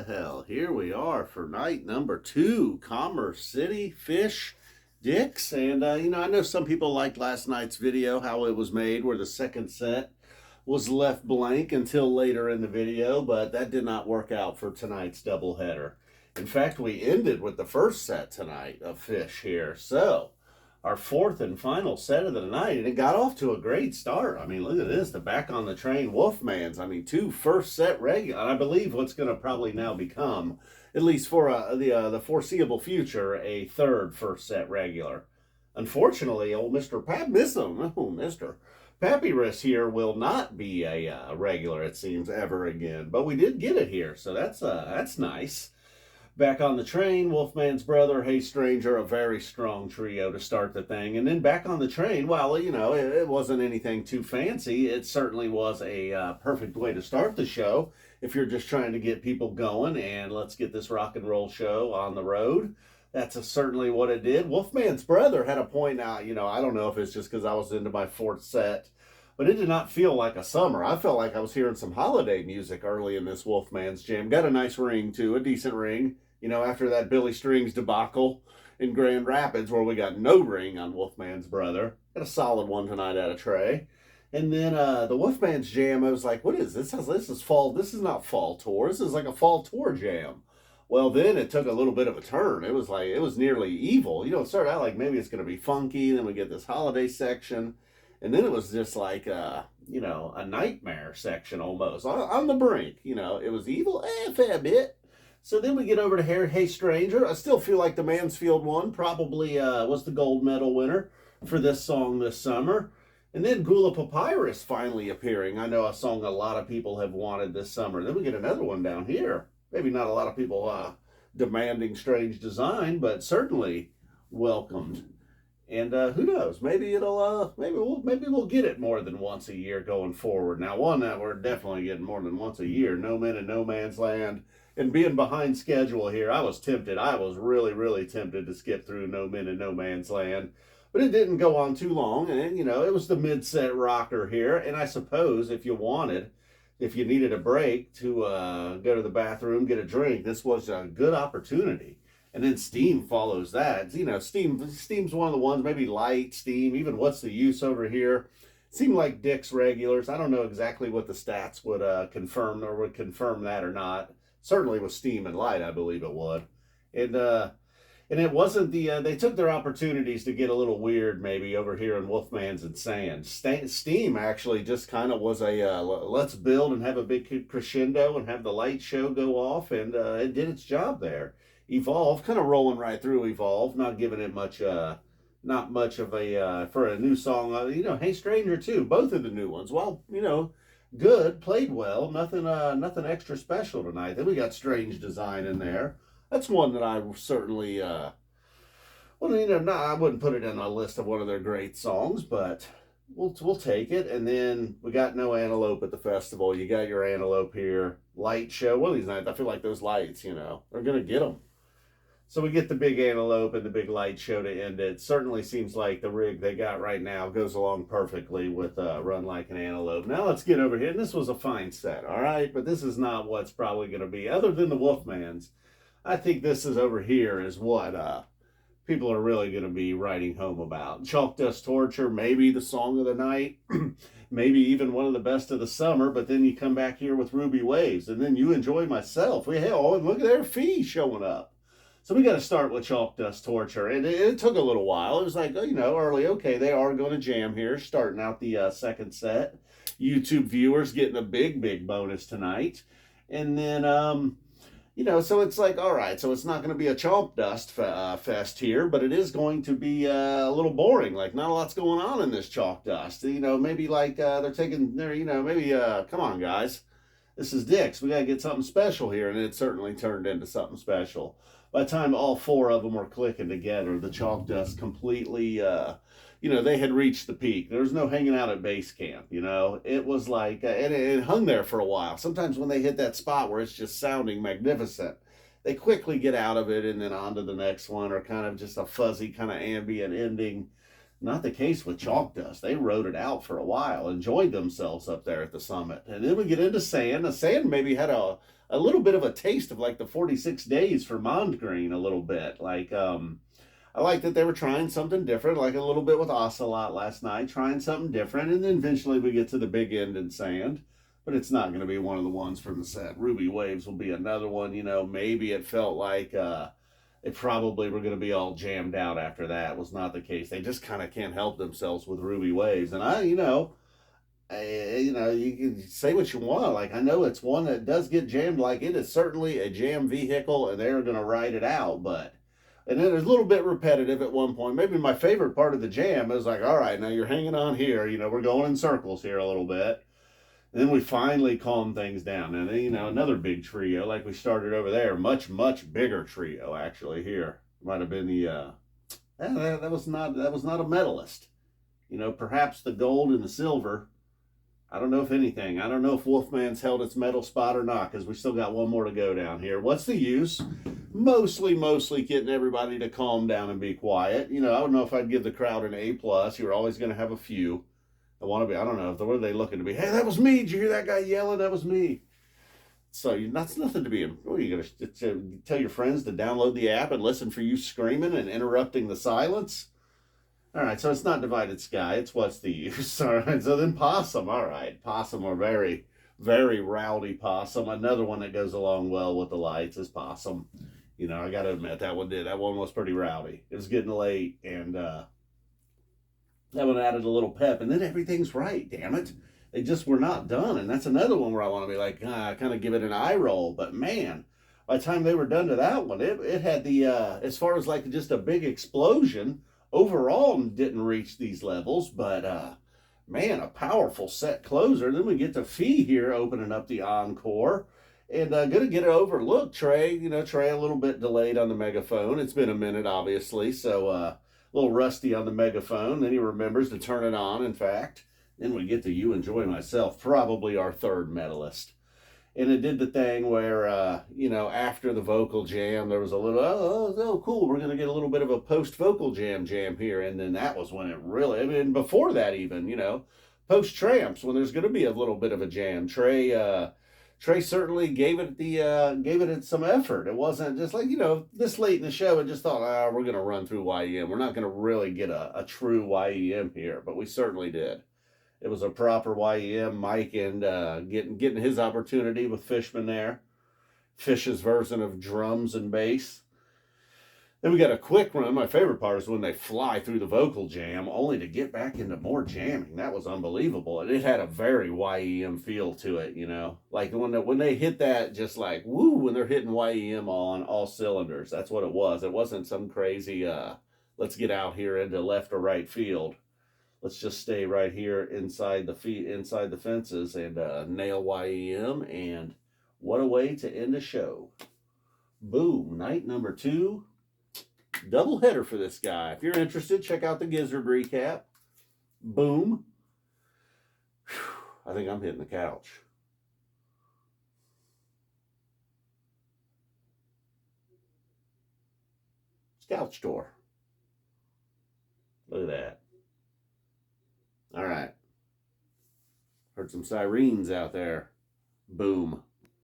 Hell, here we are for night number 2, Commerce City, Fish, Dicks. And, I know some people liked last night's video, how it was made, where the second set was left blank until later in the video, but that did not work out for tonight's doubleheader. In fact, we ended with the first set tonight of Fish here. So, our fourth and final set of the night, and it got off to a great start. I mean, look at this, the Back on the Train Wolfmans. I mean, 2 first set regular, and I believe what's going to probably now become, at least for the foreseeable future, a third first set regular. Unfortunately, old Mr. Mr. Papyrus here will not be a regular, it seems, ever again. But we did get it here, so that's nice. Back on the Train, Wolfman's Brother, Hey Stranger, a very strong trio to start the thing. And then Back on the Train, well, it wasn't anything too fancy. It certainly was a perfect way to start the show if you're just trying to get people going and let's get this rock and roll show on the road. That's certainly what it did. Wolfman's Brother had a point now, I don't know if it's just because I was into my fourth set, but it did not feel like a summer. I felt like I was hearing some holiday music early in this Wolfman's jam. Got a nice ring, too, a decent ring. After that Billy Strings debacle in Grand Rapids where we got no ring on Wolfman's Brother. Got a solid one tonight out of Trey. And then the Wolfman's Jam, I was like, what is this? This is fall. This is not fall tour. This is like a fall tour jam. Well, then it took a little bit of a turn. It was nearly evil. It started out like maybe it's going to be funky. Then we get this holiday section. And then it was just like, a nightmare section almost. On the brink, it was evil a fair bit. So then we get over to Hey Stranger. I still feel like the Mansfield one probably was the gold medal winner for this song this summer. And then Gula Papyrus finally appearing. I know a song a lot of people have wanted this summer. Then we get another one down here. Maybe not a lot of people demanding Strange Design, but certainly welcomed. And who knows? Maybe we'll get it more than once a year going forward. Now, one that we're definitely getting more than once a year. No Men in No Man's Land. And being behind schedule here, I was tempted. I was really, really tempted to skip through No Men in No Man's Land. But it didn't go on too long. And, it was the mid-set rocker here. And I suppose if you needed a break to go to the bathroom, get a drink, this was a good opportunity. And then Steam follows that. Steam's one of the ones, maybe Light, Steam, even What's the Use over here. Seemed like Dick's regulars. I don't know exactly what the stats would confirm that or not. Certainly with Steam and Light, I believe it would. And it wasn't they took their opportunities to get a little weird maybe over here in Wolfman's and Sands. Steam actually just kind of was a let's build and have a big crescendo and have the light show go off, and it did its job there. Evolve, kind of rolling right through Evolve, not giving it not much of a, for a new song. Hey Stranger too, both of the new ones. Well, good, played well, nothing extra special tonight. Then we got Strange Design in there. That's one that I certainly, I wouldn't put it in a list of one of their great songs, but we'll take it. And then we got No Antelope at the festival. You got your Antelope here. Light show. One of these nights, I feel like those lights, they're going to get them. So we get the big Antelope and the big light show to end it. Certainly seems like the rig they got right now goes along perfectly with Run Like an Antelope. Now let's get over here. And this was a fine set, all right? But this is not what's probably going to be. Other than the Wolfmans, I think this is over here is what people are really going to be writing home about. Chalk Dust Torture, maybe the song of the night. Maybe even one of the best of the summer. But then you come back here with Ruby Waves. And then You Enjoy Myself. Hell, and look at their Fee showing up. So we got to start with Chalk Dust Torture. And it took a little while. It was like, early. Okay, they are going to jam here, starting out the second set. YouTube viewers getting a big, big bonus tonight. And then, so it's like, all right, so it's not going to be a Chalk Dust fest here, but it is going to be a little boring. Like, not a lot's going on in this Chalk Dust. Maybe like they're taking, maybe, come on, guys. This is Dick's. We got to get something special here. And it certainly turned into something special. By the time all 4 of them were clicking together, the Chalk Dust completely, they had reached the peak. There was no hanging out at base camp, It was like, and it hung there for a while. Sometimes when they hit that spot where it's just sounding magnificent, they quickly get out of it and then on to the next one, or kind of just a fuzzy kind of ambient ending. Not the case with chalk dust. They rode it out for a while, enjoyed themselves up there at the summit. And then we get into sand. The sand maybe had a little bit of a taste of like the 46 days for Mondgreen a little bit. I like that they were trying something different, like a little bit with Ocelot last night, trying something different. And then eventually we get to the big end in sand. But it's not going to be one of the ones from the set. Ruby Waves will be another one. Maybe it felt like they probably were going to be all jammed out after that. It was not the case. They just kind of can't help themselves with Ruby Waves. And you can say what you want. Like, I know it's one that does get jammed. Like, it is certainly a jam vehicle, and they're going to ride it out. And then it's a little bit repetitive at one point. Maybe my favorite part of the jam is like, all right, now you're hanging on here. We're going in circles here a little bit. And then we finally calm things down. And then, another big trio, like we started over there, much, much bigger trio, actually, here. Might have been that was not a medalist. Perhaps the gold and the silver. I don't know if anything. I don't know if Wolfman's held its medal spot or not, because we still got one more to go down here. What's the use? Mostly getting everybody to calm down and be quiet. I don't know if I'd give the crowd an A+. You're always going to have a few. I don't know, what are they looking to be? Hey, that was me. Did you hear that guy yelling? That was me. So that's nothing to be, what are you going to tell your friends to download the app and listen for you screaming and interrupting the silence? All right, so it's not Divided Sky. It's What's the Use? All right, so then Possum. All right, Possum are very, very rowdy Possum. Another one that goes along well with the lights is Possum. I got to admit, that one did. That one was pretty rowdy. It was getting late, and that one added a little pep. And then everything's right, damn it. They just were not done. And that's another one where I want to be like, kind of give it an eye roll. But man, by the time they were done to that one, it had the, as far as like just a big explosion, overall didn't reach these levels, but man, a powerful set closer. Then we get to Fee here opening up the Encore, and gonna get it overlooked. Trey, Trey a little bit delayed on the megaphone. It's been a minute, obviously, so a little rusty on the megaphone. Then he remembers to turn it on, in fact. Then we get to You Enjoy Myself, probably our third medalist. And it did the thing where, after the vocal jam, there was a little, oh, cool, we're going to get a little bit of a post-vocal jam here. And then that was when it really, before that even, post-tramps, when there's going to be a little bit of a jam. Trey certainly gave it some effort. It wasn't just like, this late in the show, it just thought, we're going to run through YEM. We're not going to really get a true YEM here, but we certainly did. It was a proper YEM. Mike and getting his opportunity with Fishman there. Fish's version of drums and bass. Then we got a quick run. My favorite part is when they fly through the vocal jam, only to get back into more jamming. That was unbelievable. And it had a very YEM feel to it, Like when they hit that, just like, woo, when they're hitting YEM on all cylinders. That's what it was. It wasn't some crazy, let's get out here into left or right field. Let's just stay right here inside the fences and nail YEM. And what a way to end a show. Boom, night number 2. Double header for this guy. If you're interested, check out the Gizzard recap. Boom. Whew, I think I'm hitting the couch. It's couch tour. Look at that. All right. Heard some sirens out there. Boom.